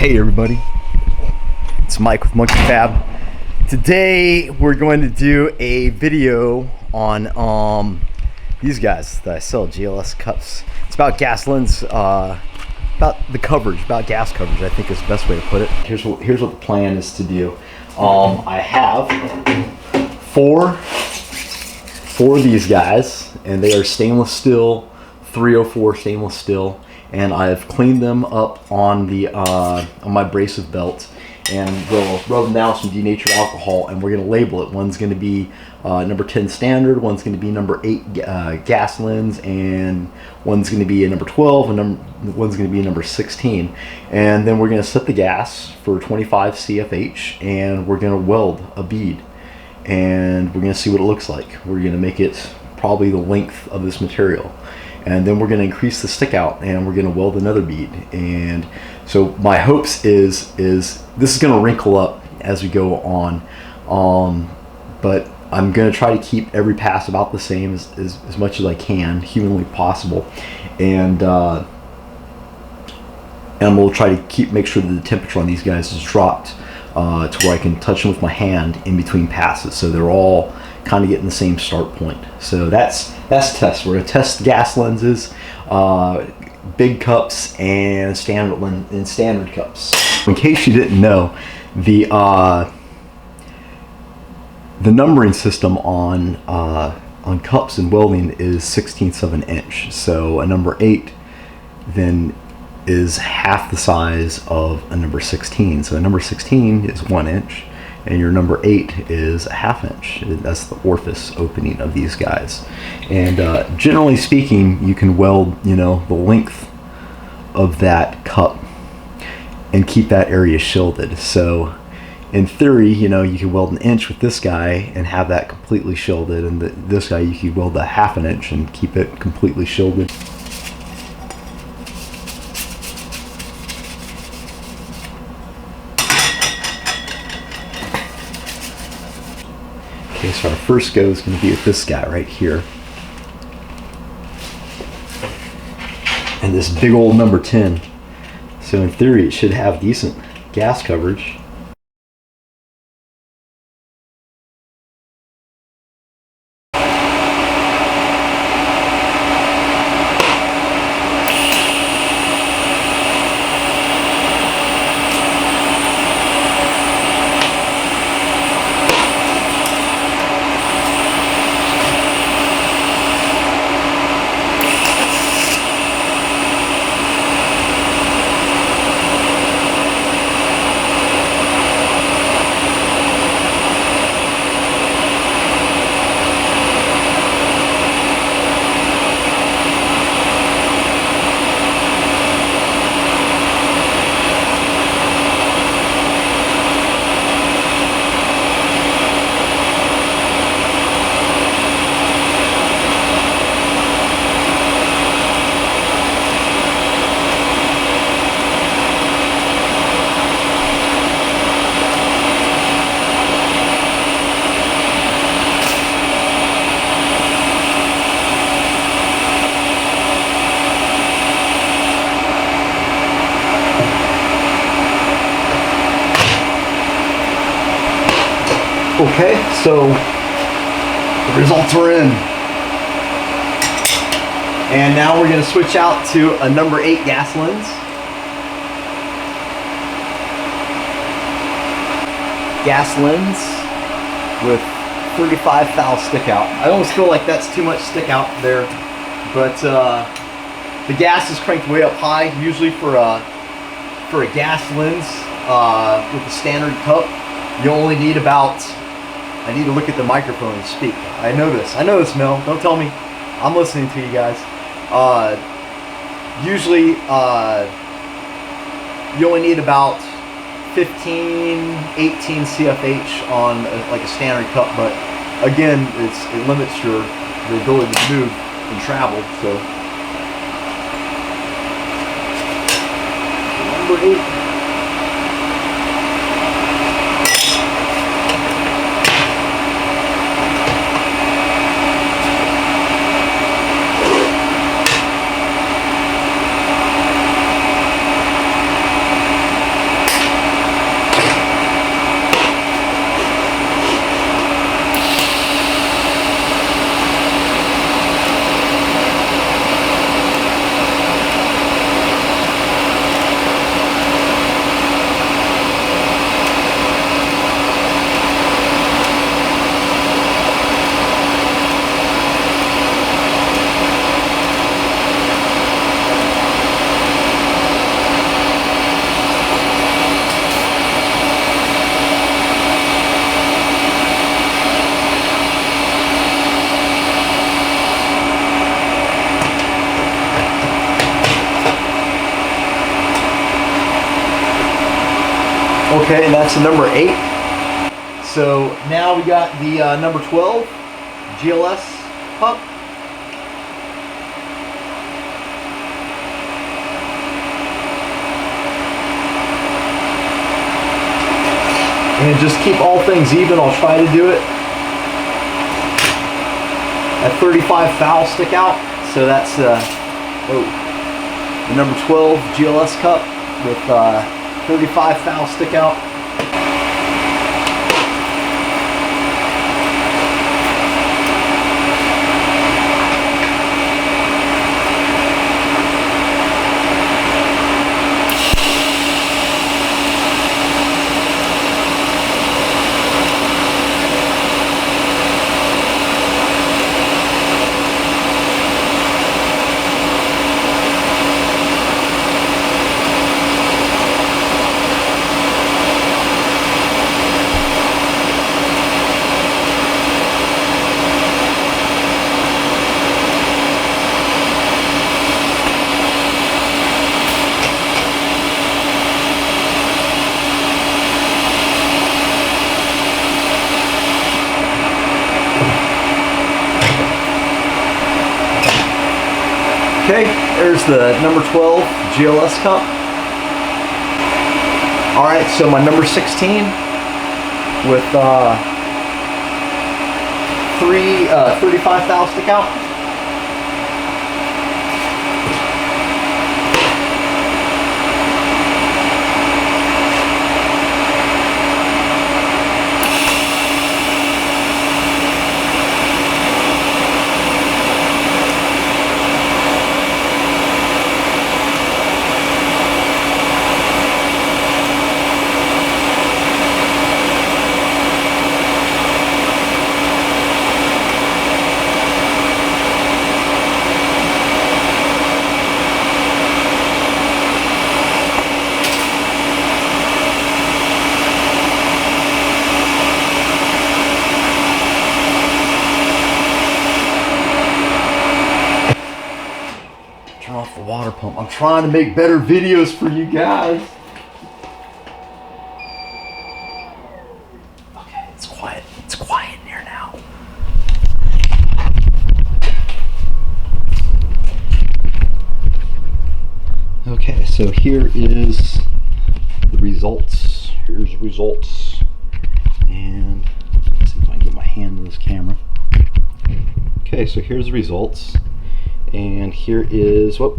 Hey everybody, it's Mike with Monkey Fab. Today we're going to do a video on these guys that I sell, GLS cups. It's about gas lens, about the coverage, about gas coverage, I think is the best way to put it. Here's what the plan is to do. I have four of these guys, and they are stainless steel, 304 stainless steel. And I've cleaned them up on the on my abrasive belt, and we'll rub them down with some denatured alcohol, and we're going to label it. One's going to be number 10 standard, one's going to be number 8 gas lens, and one's going to be a number 12, and one's going to be a number 16. And then we're going to set the gas for 25 CFH, and we're going to weld a bead, and we're going to see what it looks like. We're going to make it probably the length of this material. And then we're going to increase the stick out, and we're going to weld another bead. And so my hopes is this is going to wrinkle up as we go on, but I'm going to try to keep every pass about the same as much as I can, humanly possible, and I'm going to try to make sure that the temperature on these guys is dropped to where I can touch them with my hand in between passes, so they're all kind of getting the same start point. So that's test. We're going to test gas lenses, big cups, and standard cups. In case you didn't know, the numbering system on cups and welding is 1/16 of an inch. So a number 8 then is half the size of a number 16. So a number 16 is 1 inch, and your number 8 is a ½ inch. That's the orifice opening of these guys. And generally speaking, you can weld, the length of that cup and keep that area shielded. So in theory, you can weld 1 inch with this guy and have that completely shielded, and this guy you could weld a ½ inch and keep it completely shielded. Okay, so our first go is going to be with this guy right here. And this big old number 10. So in theory, it should have decent gas coverage. Okay, so the results are in. And now we're going to switch out to a number 8 gas lens. Gas lens with 35 thou stick out. I almost feel like that's too much stick out there, but the gas is cranked way up high. Usually for a gas lens with a standard cup, you only need about, I need to look at the microphone and speak. I know this, Mel. Don't tell me. I'm listening to you guys. Usually, you only need about 15, 18 CFH on like a standard cup, but again, it limits your ability to move and travel. So, number 8. Okay, and that's the number 8. So now we got the number 12 GLS cup. And just keep all things even. I'll try to do it at 35 thou stick out. So that's the number 12 GLS cup with 35 thou stick out. Okay, there's the number 12 GLS cup. All right, so my number 16 with 35 thou stick out. Turn off the water pump. I'm trying to make better videos for you guys. Okay, it's quiet. It's quiet in here now. Okay, so here is the results. Here's the results. And let's see if I can get my hand in this camera. Okay, so here's the results. And here is, whoop,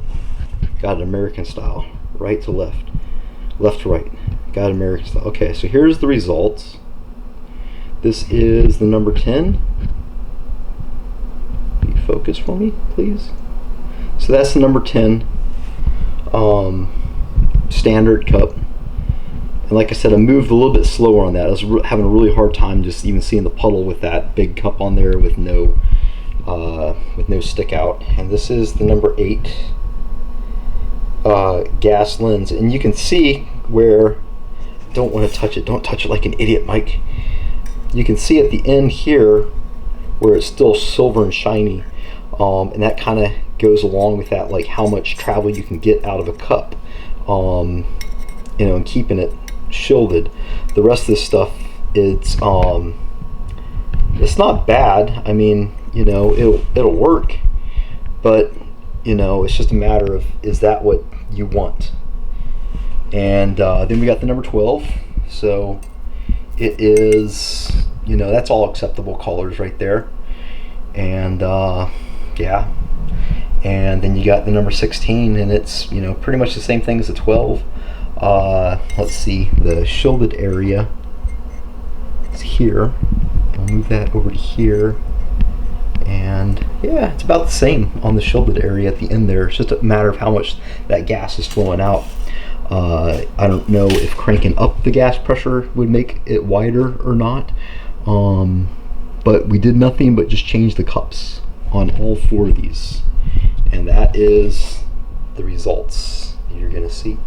got it American style, right to left, left to right, got it American style. Okay, so here's the results. This is the number 10. Can you focus for me, please? So that's the number 10 standard cup. And like I said, I moved a little bit slower on that. I was having a really hard time just even seeing the puddle with that big cup on there with no stick out. And this is the number 8 gas lens, and you can see where, don't want to touch it, don't touch it like an idiot, Mike. You can see at the end here where it's still silver and shiny, and that kind of goes along with that, like how much travel you can get out of a cup, you know, and keeping it shielded. The rest of this stuff, it's not bad. I mean, you know, it'll work, but you know, it's just a matter of, is that what you want? And then we got the number 12. So it is, you know, that's all acceptable colors right there. And yeah, and then you got the number 16, and it's, you know, pretty much the same thing as the 12. Let's see, the shielded area is here. I'll move that over to here. And yeah, it's about the same on the shielded area at the end there. It's just a matter of how much that gas is flowing out. I don't know if cranking up the gas pressure would make it wider or not, but we did nothing but just change the cups on all 4 of these, and that is the results you're gonna see.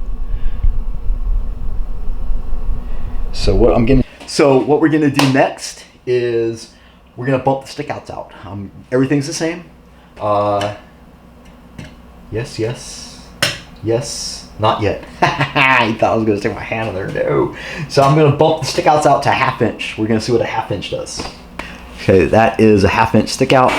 So what we're gonna do next is we're gonna bump the stick outs out. Everything's the same. Yes, yes, yes, Not yet. He thought I was going to stick my hand in there. No. So I'm going to bump the stick outs out to a 1/2 inch. We're going to see what a 1/2 inch does. Okay, that is a 1/2 inch stick out.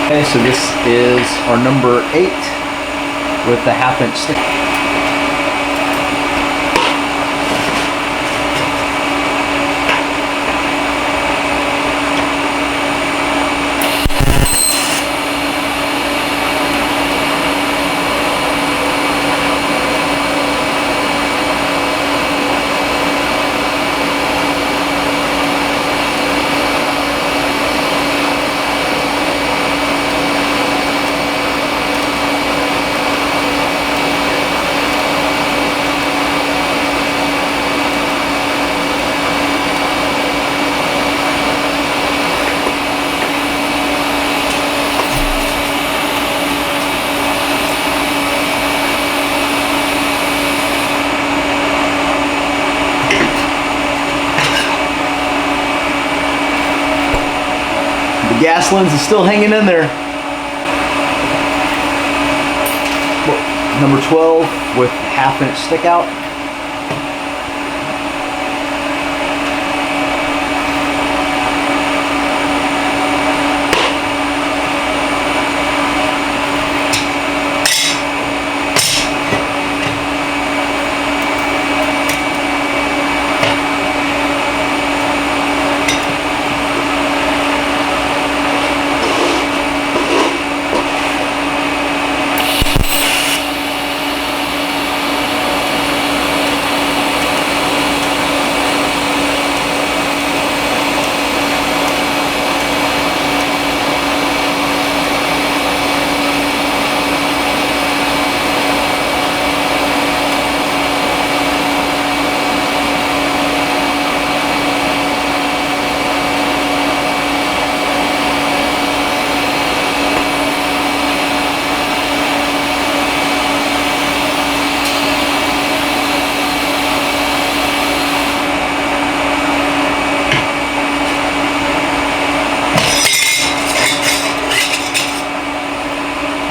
Okay, so this is our number 8 with the 1/2 inch stick. The gas lens is still hanging in there. Number 12 with 1/2 inch stick out.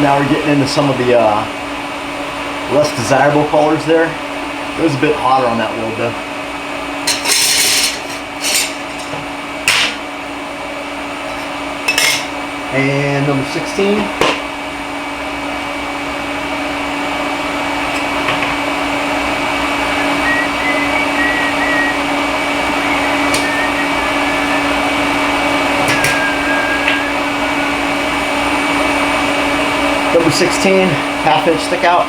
Now we're getting into some of the less desirable colors there. It was a bit hotter on that weld though. And number 16. Number 16, 1/2 inch stick out.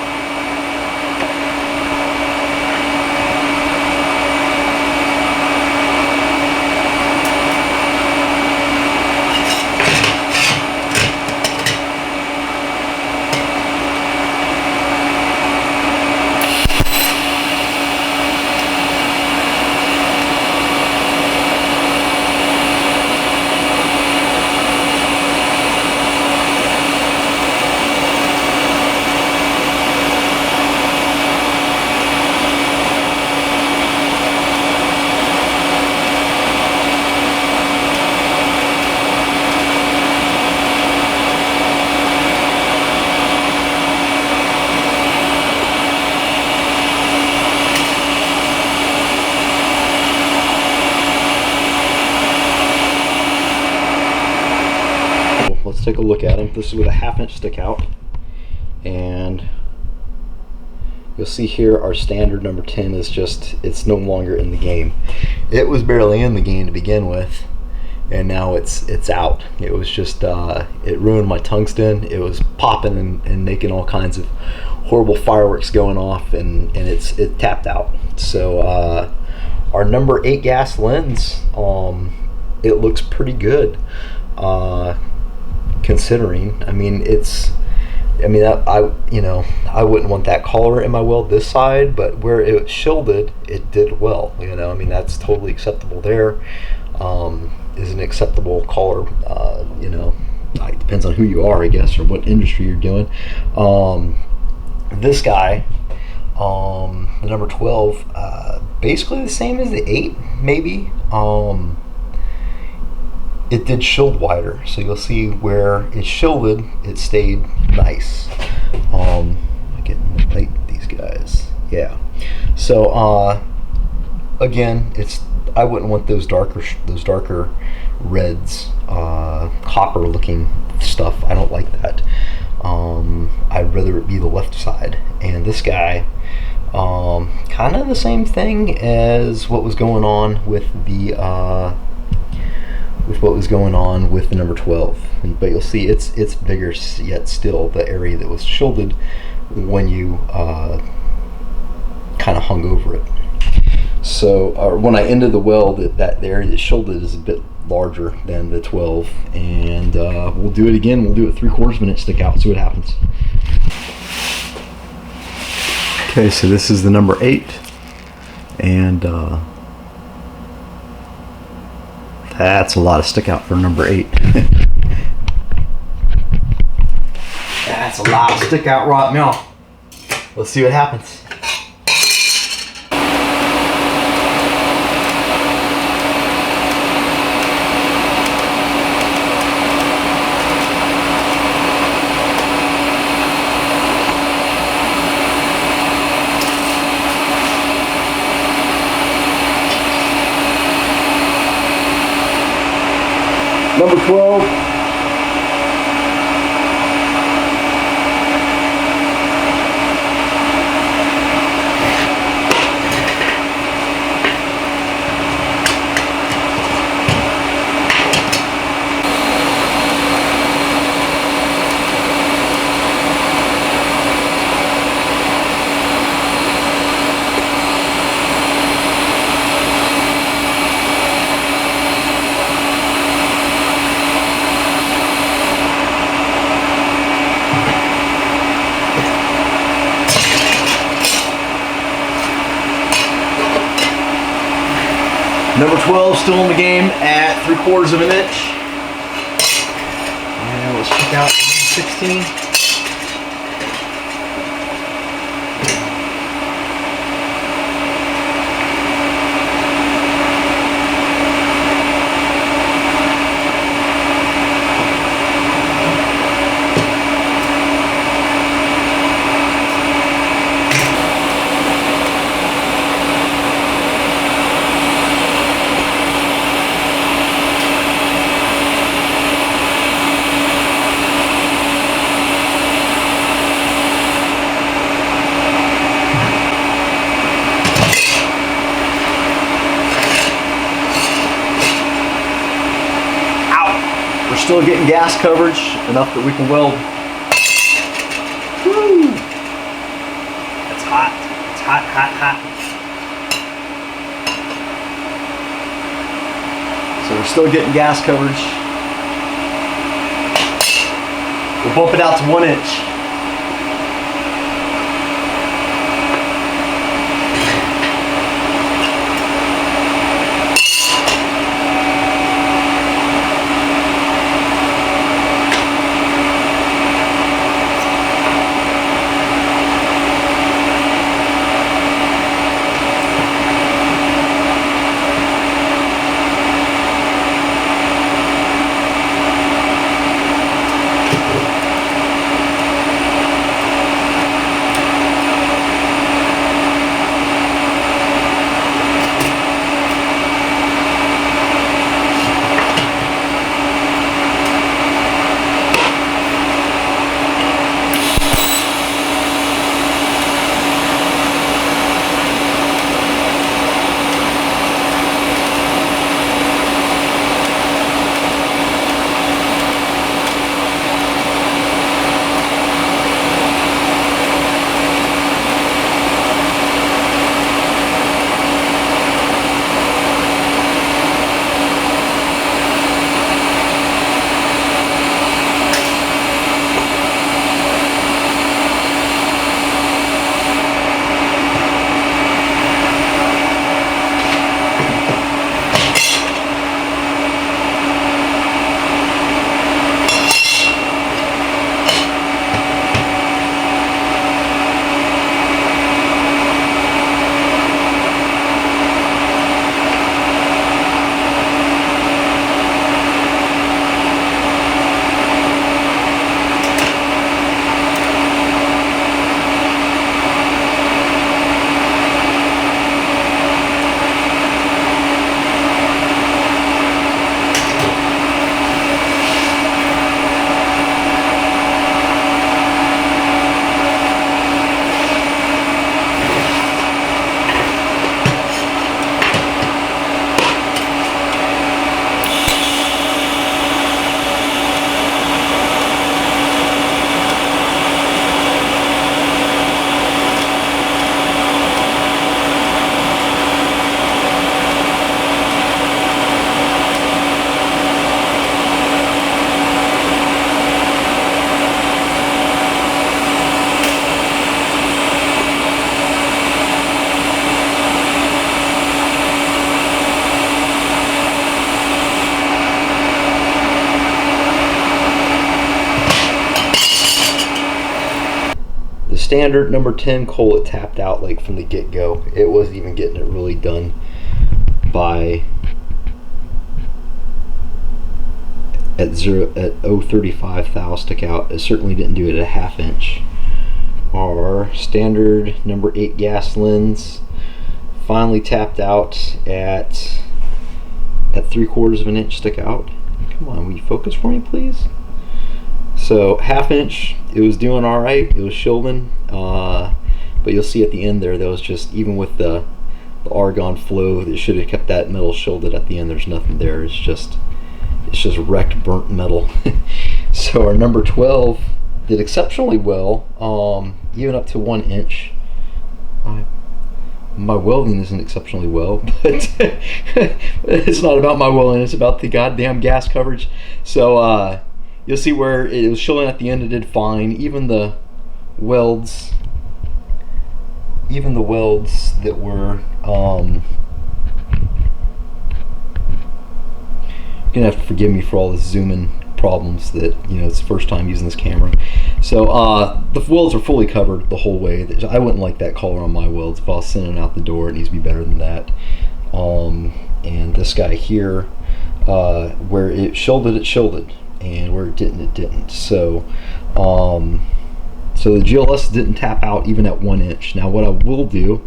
Let's take a look at them. This is with a 1/2 inch stick out, and you'll see here our standard number 10 is just, it's no longer in the game. It was barely in the game to begin with, and now it's out. It was just it ruined my tungsten. It was popping and making all kinds of horrible fireworks going off, and it tapped out. So our number 8 gas lens, it looks pretty good, considering. I mean, I wouldn't want that color in my weld this side, but where it shielded, it did well. I mean, that's totally acceptable there. Is an acceptable color. It depends on who you are, I guess, or what industry you're doing. This guy, the number 12, basically the same as the 8, maybe. It did shield wider, so you'll see where it shielded, it stayed nice. I'm getting the plate these guys. Yeah. So again, I wouldn't want those darker reds, copper looking stuff. I don't like that. I'd rather it be the left side. And this guy, kind of the same thing as what was going on with the number 12, but you'll see it's bigger yet still, the area that was shielded when you kind of hung over it. So when I ended the weld, that area that shielded is a bit larger than the 12, and we'll do it again. We'll do it 3/4 minute stick out, see what happens. Okay, so this is the number 8, and that's a lot of stick out for number 8. That's a lot of stick out right now. Let's see what happens. Number 12. Number 12 still in the game at 3/4 inch. And let's check out 16. We're still getting gas coverage, enough that we can weld. Woo! It's hot. It's hot, hot, hot. So we're still getting gas coverage. We'll bump it out to 1 inch. standard number 10 coal, it tapped out like from the get-go. It wasn't even getting it really done by at 0.035 thou stick out. It certainly didn't do it at a 1/2 inch. Our standard number 8 gas lens finally tapped out at 3/4 of an inch stick out. Come on, will you focus for me, please? So 1/2 inch, it was doing all right. It was shielding, but you'll see at the end there, that was just, even with the argon flow, that should have kept that metal shielded at the end. There's nothing there. It's just wrecked, burnt metal. So our number 12 did exceptionally well, even up to 1 inch. My welding isn't exceptionally well, but it's not about my welding, it's about the goddamn gas coverage. So you'll see where it was shielding at the end, it did fine. Even the welds that were you're gonna have to forgive me for all the zooming problems that, you know, it's the first time using this camera. So the welds are fully covered the whole way. I wouldn't like that color on my welds. If I was sending out the door, it needs to be better than that. And this guy here, where it shielded, and where it didn't. So so the GLS didn't tap out even at 1 inch. Now what I will do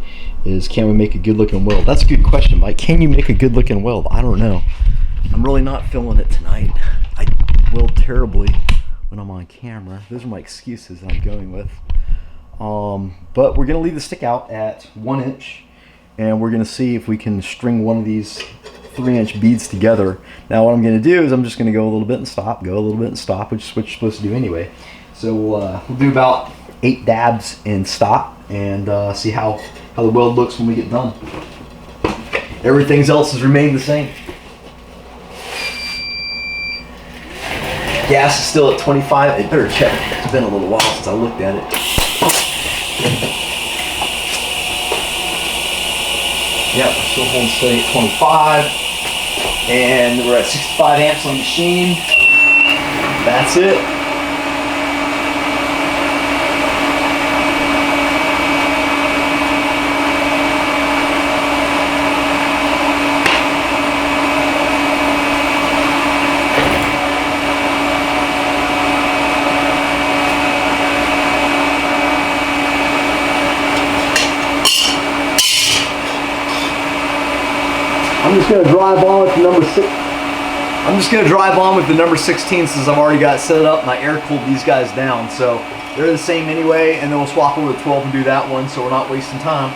is, can we make a good looking weld? That's a good question, Mike. Can you make a good looking weld? I don't know. I'm really not feeling it tonight. I weld terribly when I'm on camera. Those are my excuses that I'm going with. But we're gonna leave the stick out at 1 inch, and we're gonna see if we can string one of these 3-inch beads together. Now what I'm gonna do is I'm just gonna go a little bit and stop, go a little bit and stop, which is what you're supposed to do anyway. So we'll do about 8 dabs and stop, and see how the weld looks when we get done. Everything else has remained the same. Gas is still at 25. I better check. It's been a little while since I looked at it. Yep, we're still holding steady at 25. And we're at 65 amps on the machine. That's it. I'm just going to drive on with the number 6. I'm just going to drive on with the number 16 since I've already got it set up and I air cooled these guys down. So they're the same anyway, and then we'll swap over to 12 and do that one, so we're not wasting time.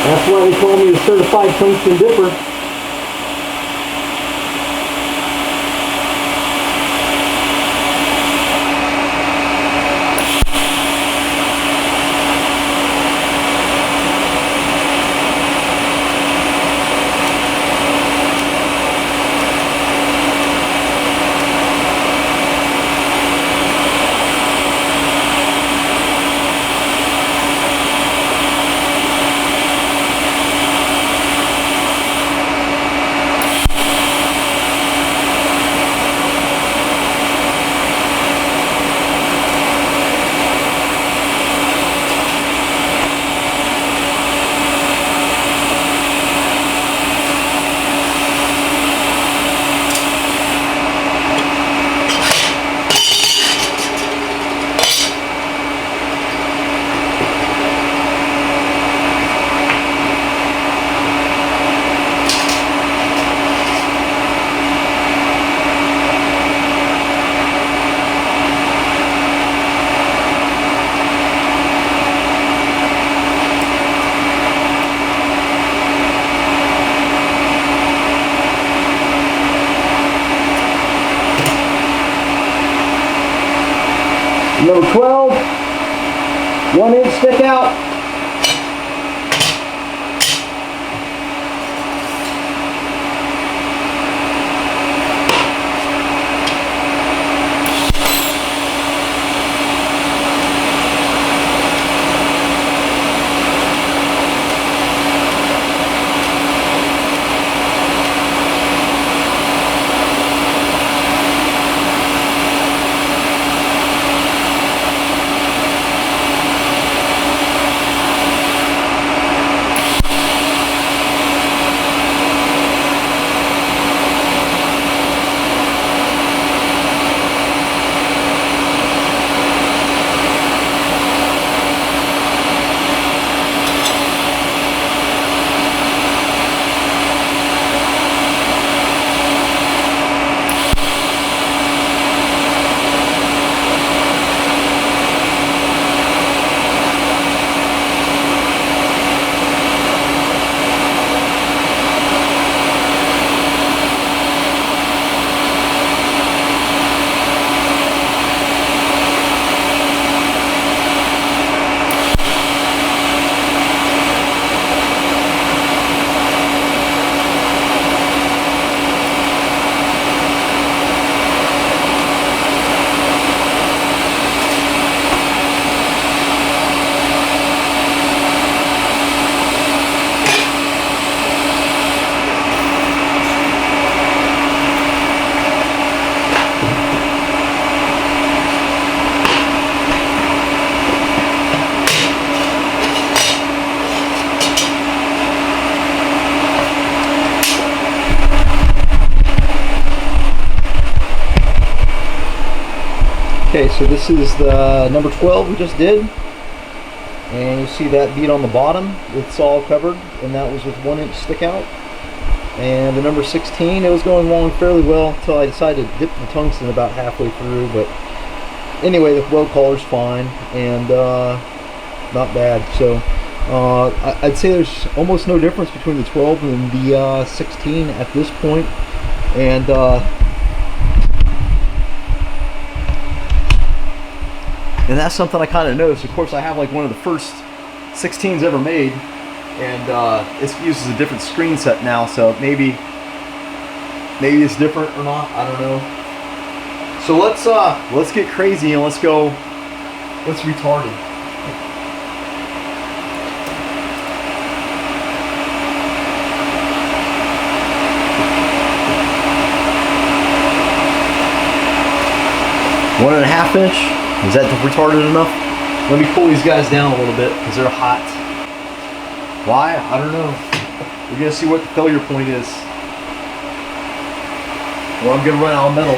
That's why they call me a certified tungsten dipper. Number 12, 1 inch stick out. Okay, so this is the number 12 we just did, and you see that bead on the bottom, it's all covered, and that was with 1 inch stick out. And the number 16, it was going along fairly well until I decided to dip the tungsten about halfway through, but anyway, the weld collar's fine, and not bad. So I'd say there's almost no difference between the 12 and the 16 at this point. And that's something I kind of noticed. Of course, I have like one of the first 16s ever made, and it uses a different screen set now, so maybe it's different or not. I don't know. So let's get crazy and let's retard it. One and a half inch. Is that retarded enough? Let me pull these guys down a little bit because they're hot. Why? I don't know. We're gonna see what the failure point is. Well, I'm gonna run out of metal.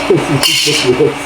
This is ridiculous.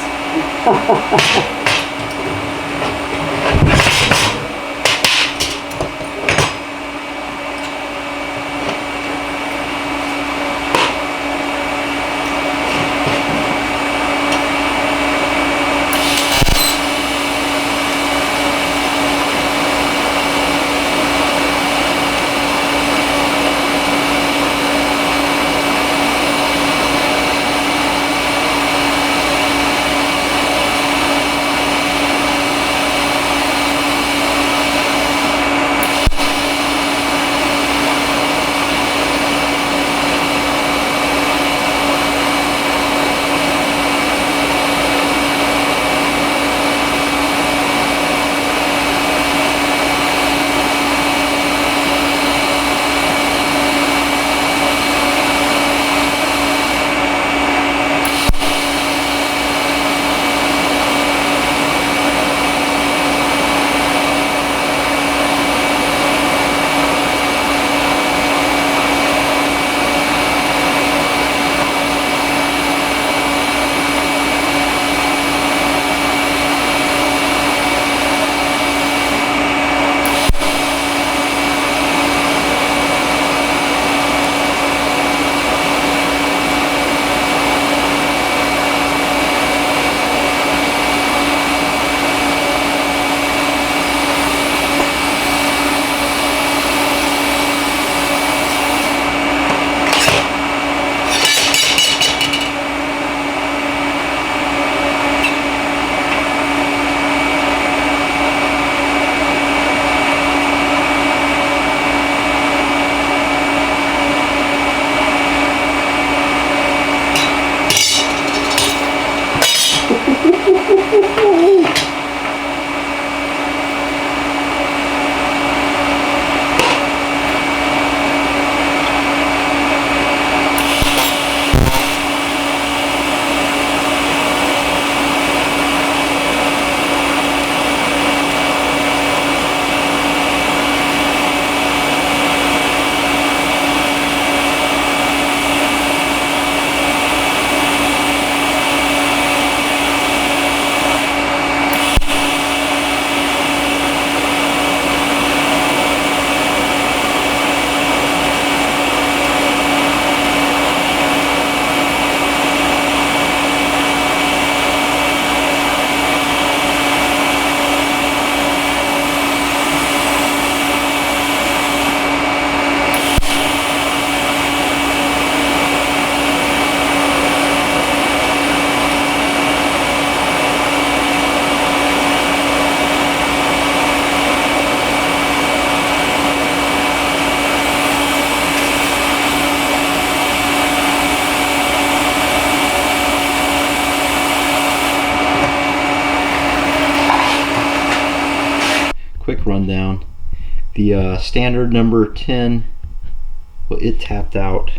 run down. The standard number 10, well, it tapped out.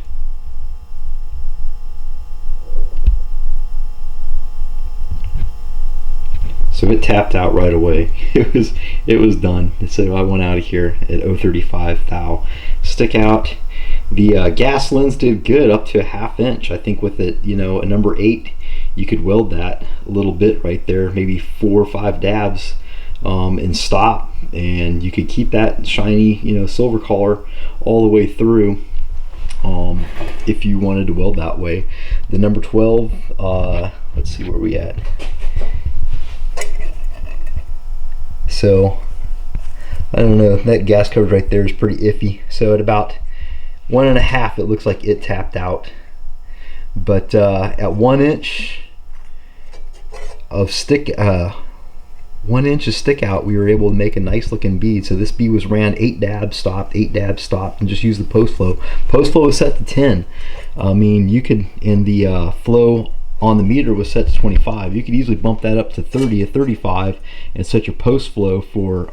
So it tapped out right away. It was done. So I went out of here at 0.35 thou. Stick out. The gas lens did good up to a 1/2 inch. I think with it, you know, a number 8, you could weld that a little bit right there, maybe 4 or 5 dabs, and stop, and you could keep that shiny, you know, silver color all the way through. If you wanted to weld that way. The number 12, let's see where we at. So I don't know, that gas coverage right there is pretty iffy. So at about 1.5, it looks like it tapped out. But at 1 inch of stick, 1 inch of stick out, we were able to make a nice looking bead. So this bead was ran 8 dabs, stopped, 8 dabs, stopped, and just use the post flow. Post flow was set to 10. I mean, you could, in the flow on the meter was set to 25. You could easily bump that up to 30 or 35 and set your post flow for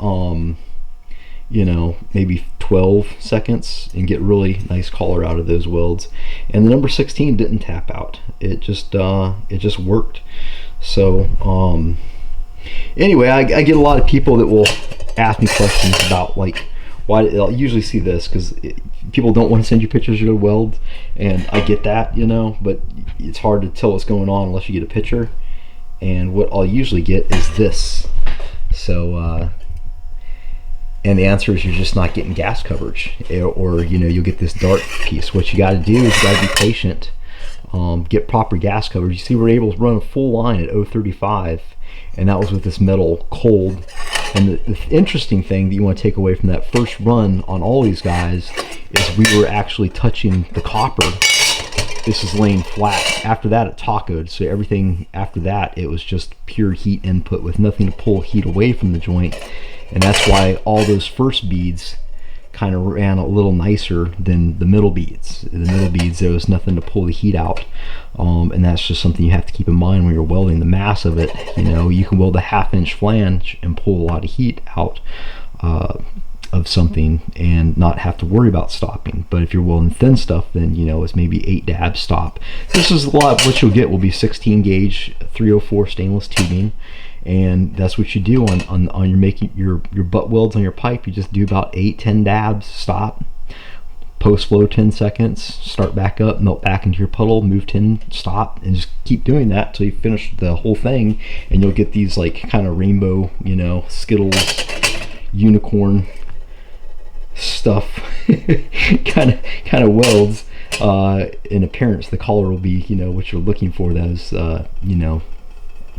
you know, maybe 12 seconds and get really nice color out of those welds. And the number 16 didn't tap out. It just worked. So anyway, I get a lot of people that will ask me questions about, like, why. I'll usually see this because people don't want to send you pictures of their weld, and I get that, you know, but it's hard to tell what's going on unless you get a picture. And what I'll usually get is this. So and the answer is you're just not getting gas coverage, or you know, you'll get this dark piece. What you got to do is you got to be patient, get proper gas coverage. You see, we're able to run a full line at 0.35, and that was with this metal cold. And the interesting thing that you want to take away from that first run on all these guys is we were actually touching the copper. This is laying flat. After that, it tacoed. So everything after that, it was just pure heat input with nothing to pull heat away from the joint. And that's why all those first beads kind of ran a little nicer than the middle beads. The middle beads, there was nothing to pull the heat out. And that's just something you have to keep in mind when you're welding. The mass of it, you know, you can weld a 1/2 inch flange and pull a lot of heat out of something and not have to worry about stopping. But if you're welding thin stuff, then, you know, it's maybe 8 dabs stop. This is a lot. What you'll get will be 16 gauge 304 stainless tubing, and that's what you do on your making your butt welds on your pipe. You just do about 8-10 dabs, stop, post flow 10 seconds, start back up, melt back into your puddle, move 10, stop, and just keep doing that till you finish the whole thing. And you'll get these like kind of rainbow, you know, Skittles, unicorn stuff kind of welds. In appearance, the color will be, you know, what you're looking for. Those you know,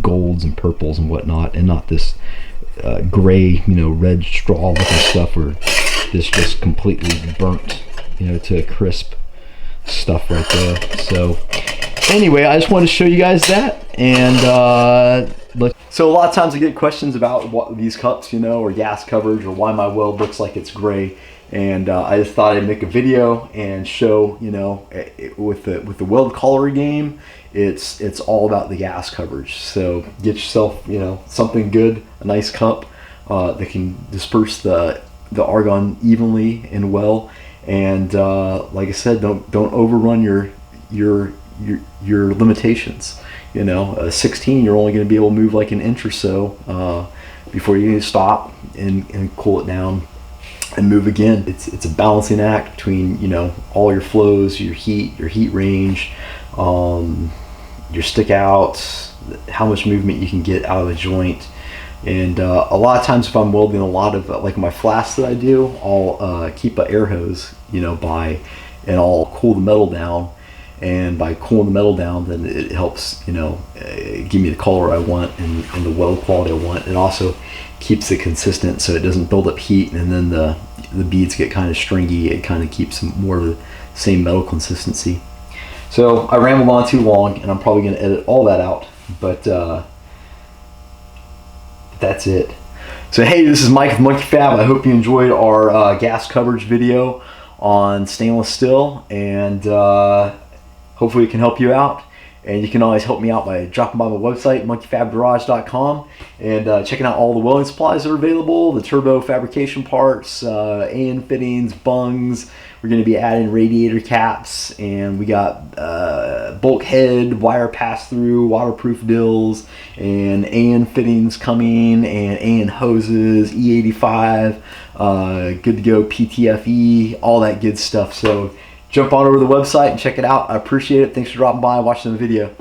golds and purples and whatnot, and not this gray, you know, red straw looking stuff, or this just completely burnt, you know, to a crisp stuff right there. So anyway, I just wanted to show you guys that. And so a lot of times I get questions about what these cups, you know, or gas coverage, or why my weld looks like it's gray. And I just thought I'd make a video and show, you know, with the weld color game, it's all about the gas coverage. So get yourself, you know, something good, a nice cup that can disperse the argon evenly and well. And like I said, don't overrun your limitations. You know, a 16, you're only going to be able to move like an inch or so before you need to stop and cool it down and move again. It's a balancing act between, you know, all your flows, your heat range, your stick outs, how much movement you can get out of a joint. And a lot of times if I'm welding a lot of like my flasks that I do, I'll keep an air hose, you know, and I'll cool the metal down. And by cooling the metal down, then it helps, you know, give me the color I want and the weld quality I want. It also keeps it consistent so it doesn't build up heat, and then the beads get kind of stringy. It kind of keeps more of the same metal consistency. So I rambled on too long, and I'm probably going to edit all that out, but that's it. So hey, this is Mike with Monkey Fab. I hope you enjoyed our gas coverage video on stainless steel, and hopefully it can help you out. And you can always help me out by dropping by my website, monkeyfabgarage.com, and checking out all the welding supplies that are available, the turbo fabrication parts, AN fittings, bungs. We're going to be adding radiator caps, and we got bulkhead, wire pass-through, waterproof dills, and AN fittings coming, and AN hoses, E85, good to go PTFE, all that good stuff. So jump on over to the website and check it out. I appreciate it. Thanks for dropping by and watching the video.